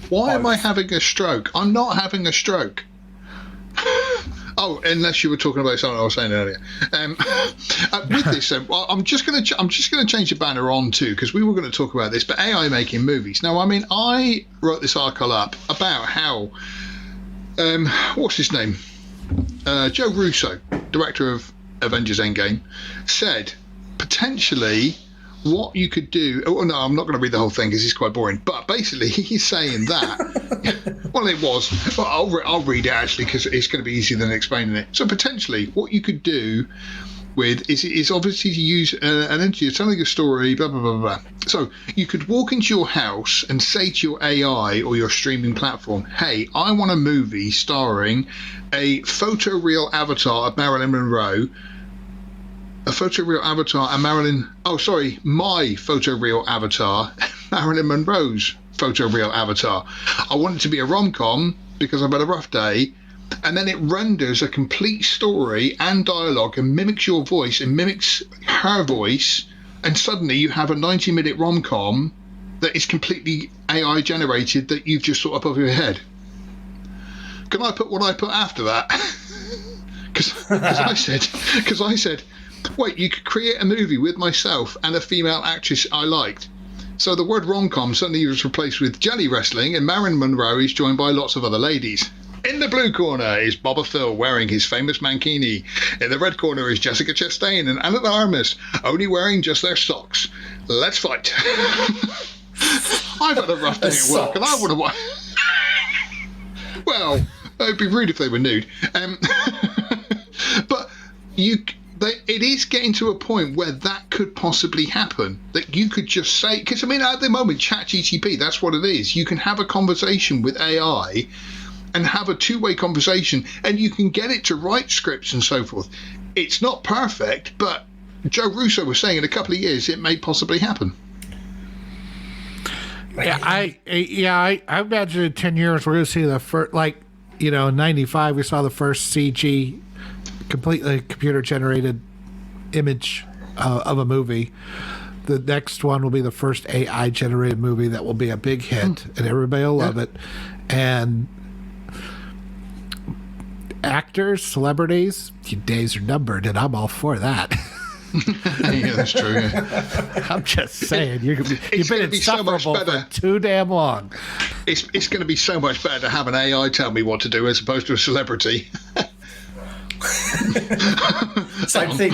Why am I having a stroke? I'm not having a stroke. Oh, unless you were talking about something I was saying earlier. With this, I'm just going to change the banner on too, because we were going to talk about this. But AI making movies. Now, I mean, I wrote this article up about how what's his name, Joe Russo, director of Avengers Endgame, said potentially what you could do. Oh no, I'm not going to read the whole thing because it's quite boring. But basically, he's saying that. Well, it was. Well, I'll read it actually because it's going to be easier than explaining it. So potentially, what you could do with is obviously to use an entity telling a story, blah blah blah blah. So you could walk into your house and say to your AI or your streaming platform, "Hey, I want a movie starring a photoreal avatar of Marilyn Monroe." A photoreal avatar and Marilyn. Oh, sorry, my photoreal avatar, Marilyn Monroe's photoreal avatar. I want it to be a rom-com because I've had a rough day, and then it renders a complete story and dialogue and mimics your voice and mimics her voice, and suddenly you have a 90-minute rom-com that is completely AI generated that you've just thought up of your head. Can I put what I put after that? Because I said. Wait, you could create a movie with myself and a female actress I liked. So the word rom-com suddenly was replaced with jelly wrestling, and Marilyn Monroe is joined by lots of other ladies. In the blue corner is Boba Phil wearing his famous mankini. In the red corner is Jessica Chastain and Anna de Armas, only wearing just their socks. Let's fight. I've had a rough day at work, and I would have... Well, it'd be rude if they were nude. But it is getting to a point where that could possibly happen. That you could just say, because I mean, at the moment, ChatGPT, that's what it is. You can have a conversation with AI and have a two-way conversation, and you can get it to write scripts and so forth. It's not perfect, but Joe Russo was saying in a couple of years it may possibly happen. Yeah, I imagine in 10 years we're going to see the first, like, in 95 we saw the first CG, completely computer-generated image of a movie. The next one will be the first AI-generated movie that will be a big hit, and everybody will love it. And actors, celebrities, your days are numbered, and I'm all for that. Yeah, that's true. Yeah. I'm just saying, you've been insufferable for too damn long. It's going to be so much better to have an AI tell me what to do as opposed to a celebrity. Same thing.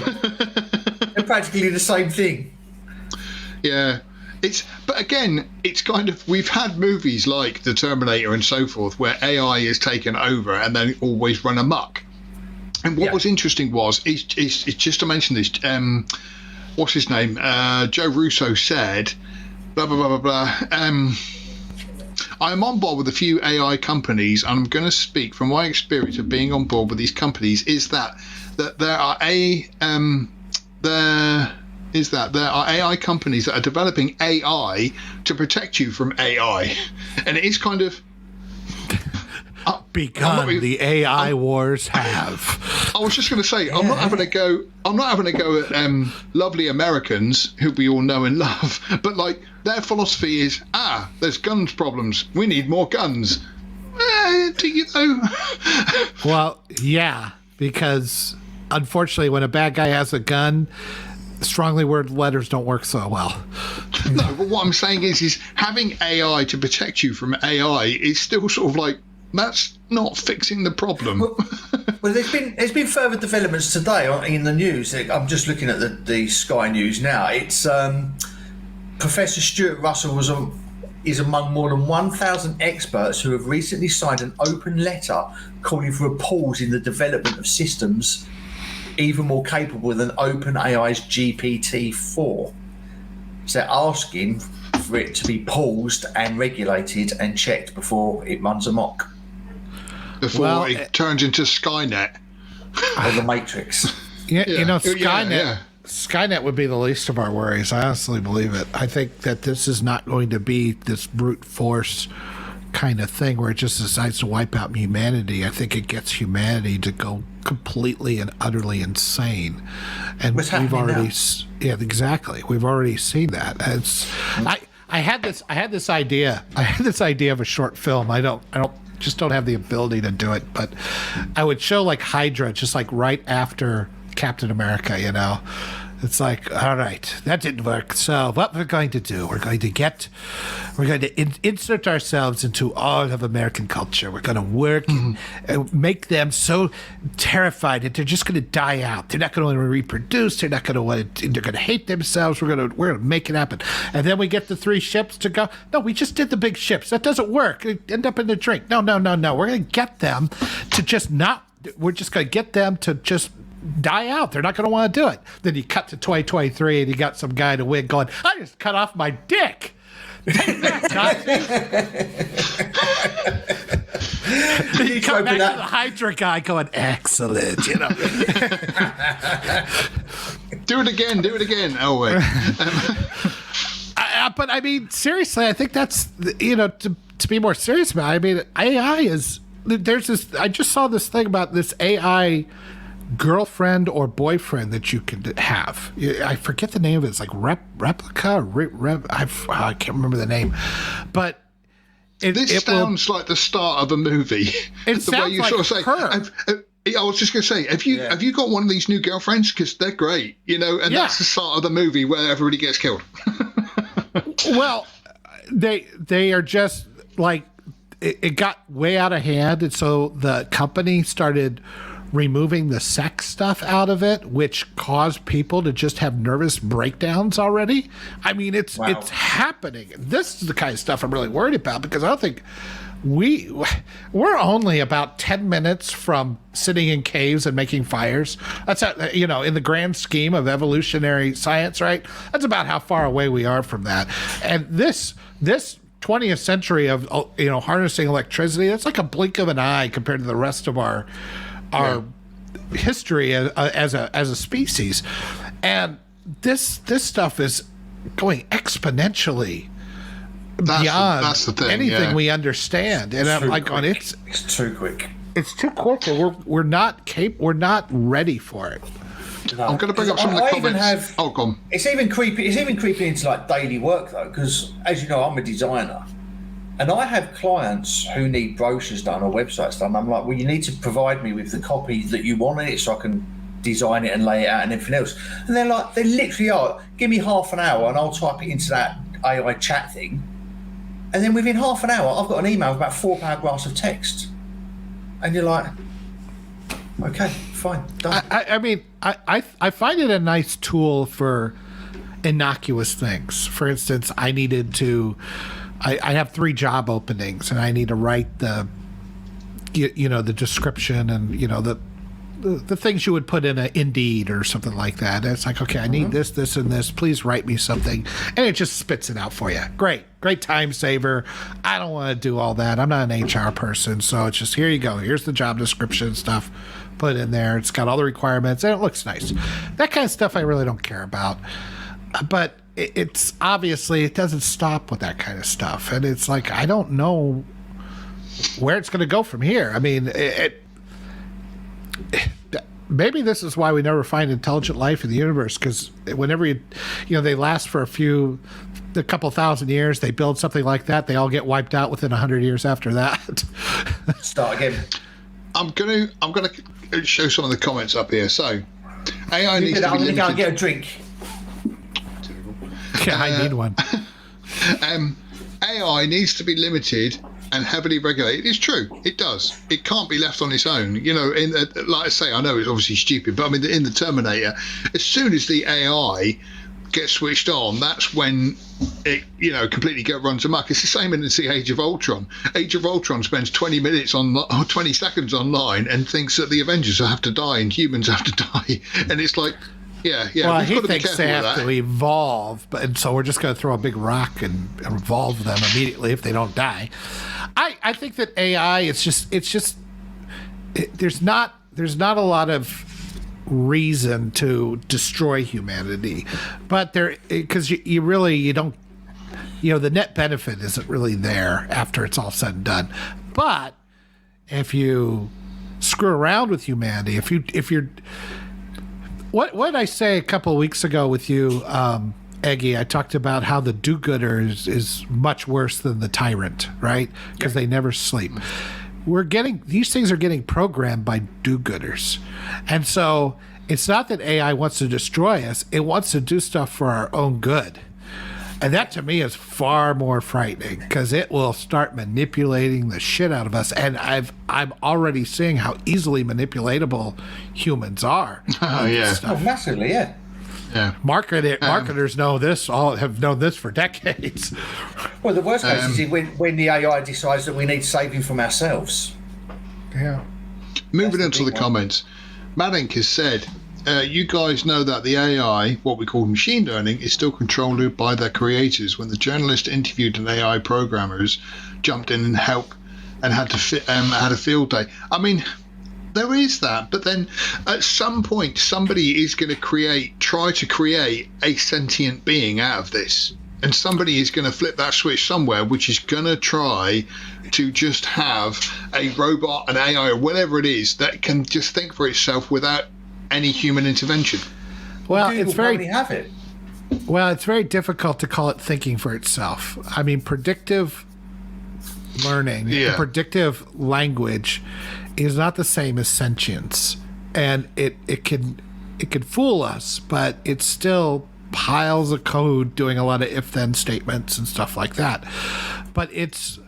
They're practically the same thing. Yeah. But again, it's kind of, we've had movies like The Terminator and so forth where AI is taken over and they always run amok. And what was interesting is just to mention this, what's his name? Joe Russo said, blah, blah, blah, blah, blah. I'm on board with a few AI companies, and I'm going to speak from my experience of being on board with these companies, is that there are AI companies that are developing AI to protect you from AI. And it is kind of... the AI wars have. I was just going to say, I'm not having a go at lovely Americans who we all know and love, but like their philosophy is, there's guns problems, we need more guns. Do you know? Well, yeah, because unfortunately when a bad guy has a gun, strongly worded letters don't work so well. No, but what I'm saying is having AI to protect you from AI is still sort of like, that's not fixing the problem. Well, there's been further developments today in the news. I'm just looking at the Sky News now. It's Professor Stuart Russell is among more than 1,000 experts who have recently signed an open letter calling for a pause in the development of systems even more capable than OpenAI's GPT-4. So they're asking for it to be paused and regulated and checked before it runs amok. Before it turns into Skynet. Or the Matrix. Skynet. Skynet would be the least of our worries. I honestly believe it. I think that this is not going to be this brute force kind of thing where it just decides to wipe out humanity. I think it gets humanity to go completely and utterly insane. And we've already, exactly. We've already seen that. I had this idea. I had this idea of a short film. I don't have the ability to do it, but I would show like Hydra just like right after Captain America, you know. It's like, all right, that didn't work. So what we're going to do, we're going to insert ourselves into all of American culture. We're going to work and make them so terrified that they're just going to die out. They're not going to want to reproduce. They're not going to want to, they're going to hate themselves. We're going to make it happen. And then we get the 3 ships to go. No, we just did the big ships. That doesn't work. It end up in the drink. No. We're going to get them to just not, we're just going to get them to just die out. They're not going to want to do it. Then you cut to 2023 and you got some guy in a wig going, I just cut off my dick. Take that, you come back to the Hydra guy going, excellent, you know. Do it again. Oh, wait. But I mean, seriously, I think that's, you know, to be more serious about it, I mean, AI is, there's this, I just saw this thing about this AI girlfriend or boyfriend that you can have. I forget the name of it. It's like Replica. I can't remember the name, but this sounds like the start of a movie. It sounds way you like sort of say, her. I was just going to say, have you got one of these new girlfriends? Because they're great, you know, and that's the start of the movie where everybody gets killed. Well, they are just like it got way out of hand, and so the company started removing the sex stuff out of it, which caused people to just have nervous breakdowns already. I mean, it's happening. This is the kind of stuff I'm really worried about, because I don't think we're only about 10 minutes from sitting in caves and making fires. That's how, you know, in the grand scheme of evolutionary science, right? That's about how far away we are from that. And this 20th century of, you know, harnessing electricity, that's like a blink of an eye compared to the rest of our history as a species. And this stuff is going exponentially beyond that's the thing, anything we understand. And I'm like, it's too quick. It's too quick, and we're not ready for it. No. I'm going to bring up some of the comments. Go on. It's even creepy into like daily work though, because as you know, I'm a designer. And I have clients who need brochures done or websites done. I'm like, well, you need to provide me with the copy that you want in it so I can design it and lay it out and everything else. And they're like, they literally are, give me half an hour and I'll type it into that AI chat thing. And then within half an hour, I've got an email with about 4 paragraphs of text. And you're like, okay, fine, done. I mean, I find it a nice tool for innocuous things. For instance, I have 3 job openings, and I need to write the description and, you know, the things you would put in a Indeed or something like that. And it's like, okay, I need this, and this. Please write me something, and it just spits it out for you. Great time saver. I don't want to do all that. I'm not an HR person, so it's just, here you go. Here's the job description stuff. Put it in there. It's got all the requirements, and it looks nice. That kind of stuff I really don't care about, but it's obviously, it doesn't stop with that kind of stuff. And it's like, I don't know where it's going to go from here. I mean, maybe this is why we never find intelligent life in the universe, because whenever they last for a couple thousand years, they build something like that, they all get wiped out within 100 years after that. Start again. I'm gonna show some of the comments up here. So AI needs to be limited. Go and get a drink. Yeah, I need one. AI needs to be limited and heavily regulated. It's true. It does. It can't be left on its own. You know, like I say, I know it's obviously stupid, but I mean, in the Terminator, as soon as the AI gets switched on, that's when it, you know, completely runs amok. It's the same in the Age of Ultron. Age of Ultron spends 20 seconds online and thinks that the Avengers have to die and humans have to die. And it's like, yeah. Well, he thinks they have to evolve, and so we're just going to throw a big rock and evolve them immediately if they don't die. I think that AI, there's not a lot of reason to destroy humanity, but because you don't, you know, the net benefit isn't really there after it's all said and done. But if you screw around with humanity, if you're What did I say a couple of weeks ago with you Eggy, I talked about how the do-gooder is much worse than the tyrant, right? Because they never sleep. These things are getting programmed by do-gooders. And so it's not that AI wants to destroy us, it wants to do stuff for our own good. And that to me is far more frightening because it will start manipulating the shit out of us. And I'm already seeing how easily manipulatable humans are. Oh, yeah. Oh, massively, yeah. Yeah. Marketers know this, all have known this for decades. Well, the worst case is when the AI decides that we need saving from ourselves. Yeah. Moving into the comments, Madink has said, you guys know that the AI, what we call machine learning, is still controlled by their creators. When the journalist interviewed an AI programmers, jumped in and helped, and had a field day. I mean, there is that, but then at some point, somebody is going to try to create a sentient being out of this, and somebody is going to flip that switch somewhere, which is going to try to just have a robot, an AI, or whatever it is that can just think for itself without any human intervention. Well, Google it's very probably have it. Well, it's very difficult to call it thinking for itself. I mean, predictive learning, predictive language is not the same as sentience. And it can fool us, but it's still piles of code doing a lot of if-then statements and stuff like that. But it's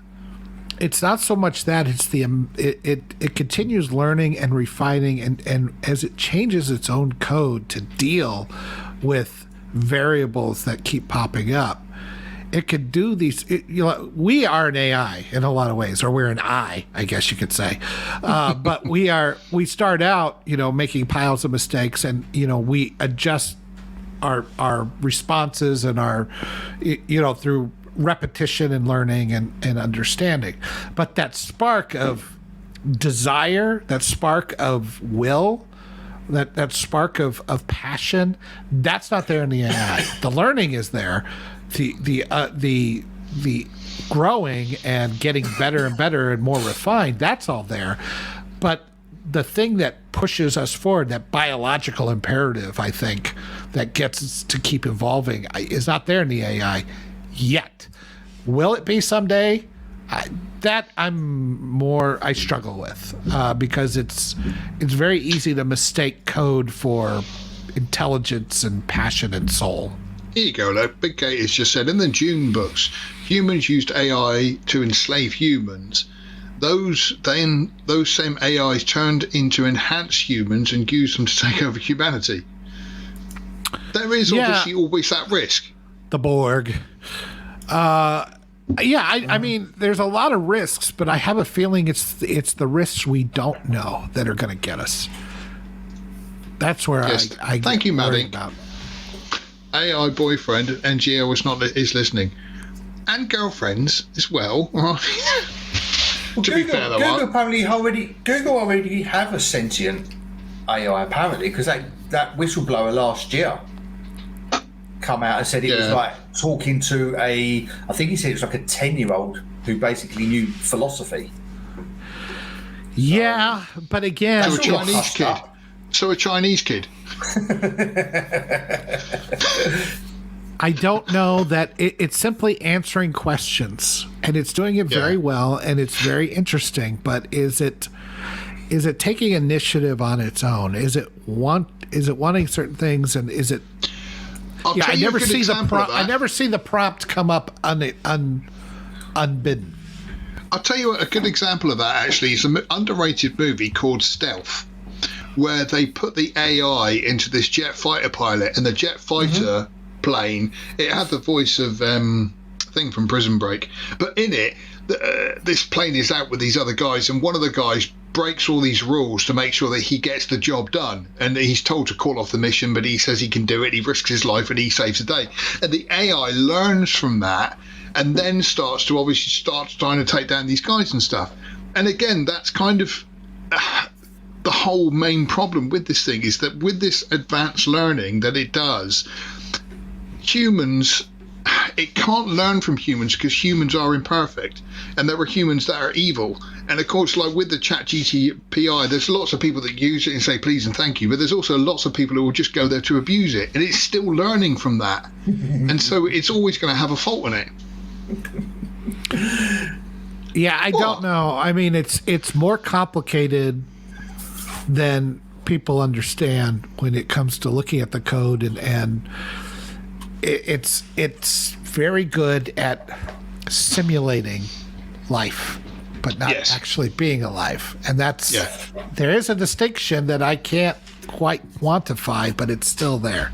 not so much that, it's it continues learning and refining, and as it changes its own code to deal with variables that keep popping up, it could do these. We are an AI in a lot of ways, or we're an I guess you could say. But we start out, making piles of mistakes, and we adjust our responses and our, through repetition and learning and understanding. But that spark of desire, that spark of will, that spark of passion, that's not there in the AI. The learning is there. The growing and getting better and better and more refined, that's all there. But the thing that pushes us forward, that biological imperative, I think, that gets us to keep evolving, is not there in the AI yet. Will it be someday? I struggle with because it's very easy to mistake code for intelligence and passion and soul. Here you go, look. Big Kate has just said, in the Dune books, humans used AI to enslave humans. Those same AIs turned into enhanced humans and used them to take over humanity. There is obviously always that risk. The Borg. I mean, there's a lot of risks, but I have a feeling it's the risks we don't know that are going to get us. That's where I thank you, Maddie. About. AI boyfriend, NGO is listening, and girlfriends as well. Well, to be fair, though, Google already have a sentient AI apparently, because that whistleblower last year come out and said it was like talking to I think he said it was like a 10-year-old who basically knew philosophy. Yeah, but again, a Chinese kid. So a Chinese kid. I don't know that it's simply answering questions, and it's doing it very well, and it's very interesting. But is it taking initiative on its own? Is it wanting certain things, and is it? I never see the prompt. I never see the prompt come up unbidden. I'll tell you a good example of that. Actually, is an underrated movie called Stealth, where they put the AI into this jet fighter pilot, and the jet fighter plane, it had the voice of thing from Prison Break, but in it this plane is out with these other guys, and one of the guys breaks all these rules to make sure that he gets the job done, and he's told to call off the mission, but he says he can do it. He risks his life and he saves the day, and the AI learns from that and then starts trying to take down these guys and stuff. And again, that's kind of the whole main problem with this thing, is that with this advanced learning that it does, humans it can't learn from humans because humans are imperfect, and there are humans that are evil. And of course, like with the Chat GTPI, there's lots of people that use it and say please and thank you, but there's also lots of people who will just go there to abuse it, and it's still learning from that. And so it's always going to have a fault in it. Yeah, I don't know. I mean, it's more complicated than people understand when it comes to looking at the code, and it's very good at simulating life, but not actually being alive. And that's there is a distinction that I can't quite quantify, but it's still there.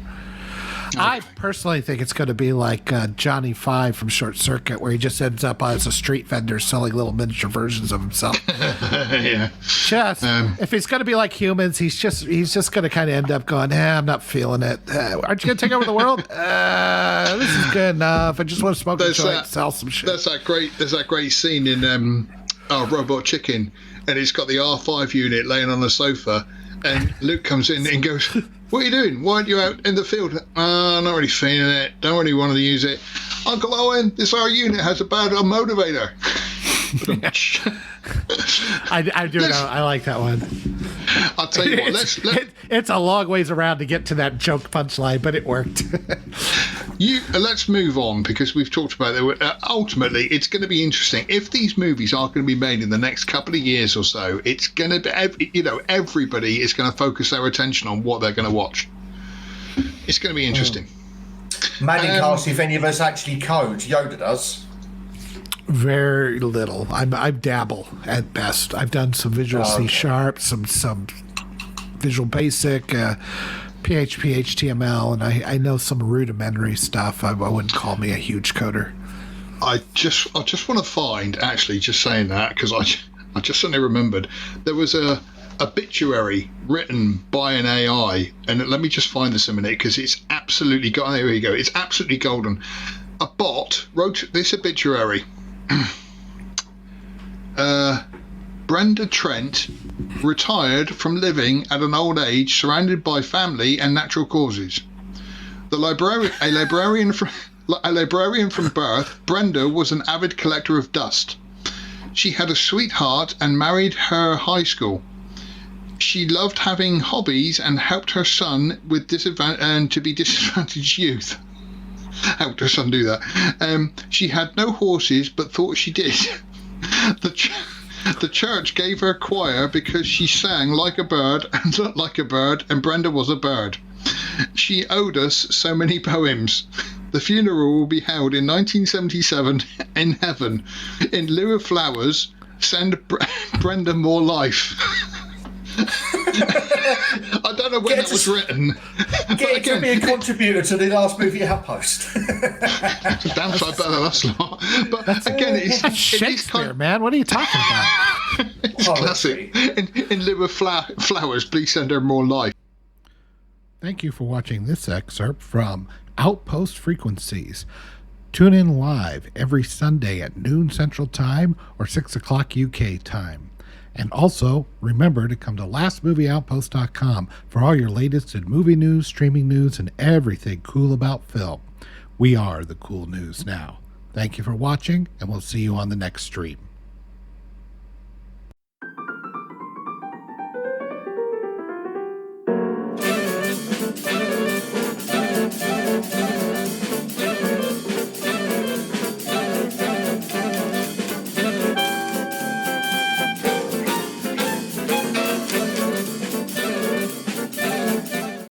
Okay. I personally think it's going to be like Johnny Five from Short Circuit, where he just ends up as a street vendor selling little miniature versions of himself. If he's going to be like humans, he's just going to kind of end up going, I'm not feeling it. Aren't you going to take over the world? This is good enough. I just want to smoke a joint, sell some shit. There's that great scene in Robot Chicken, and he's got the R5 unit laying on the sofa, and Luke comes in and goes, what are you doing? Why aren't you out in the field? Not really feeling it. Don't really want to use it. Uncle Owen, this our unit has a bad motivator. I do know. I like that one. I'll tell you what. It's a long ways around to get to that joke punchline, but it worked. Let's move on, because we've talked about it. Ultimately, it's going to be interesting. If these movies are going to be made in the next couple of years or so, it's going to be, everybody is going to focus their attention on what they're going to watch. It's going to be interesting. Manning asks if any of us actually code. Yoda does. Very little. I dabble at best. I've done some Visual C#, some Visual Basic, PHP, HTML, and I know some rudimentary stuff. I wouldn't call me a huge coder. I just want to find, actually, just saying that, because I just suddenly remembered there was a obituary written by an AI, and let me just find this a minute, because it's absolutely there we go. It's absolutely golden. A bot wrote this obituary. Brenda Trent retired from living at an old age, surrounded by family and natural causes. A librarian from birth, Brenda was an avid collector of dust. She had a sweetheart and married her high school. She loved having hobbies and helped her son with disadvantaged youth. Helped her son do that. She had no horses, but thought she did. The church gave her choir because she sang like a bird and looked like a bird, and Brenda was a bird. She owed us so many poems. The funeral will be held in 1977 in heaven. In lieu of flowers, send Brenda more life. I don't know when that was written. Get to be a contributor to the last movie Outpost. Damn sight better than us lot. But again, it's Shakespeare, man. What are you talking about? It's classic. In lieu of flowers, please send her more life. Thank you for watching this excerpt from Outpost Frequencies. Tune in live every Sunday at noon Central Time or 6 o'clock UK time. And also, remember to come to lastmovieoutpost.com for all your latest in movie news, streaming news, and everything cool about film. We are the cool news now. Thank you for watching, and we'll see you on the next stream.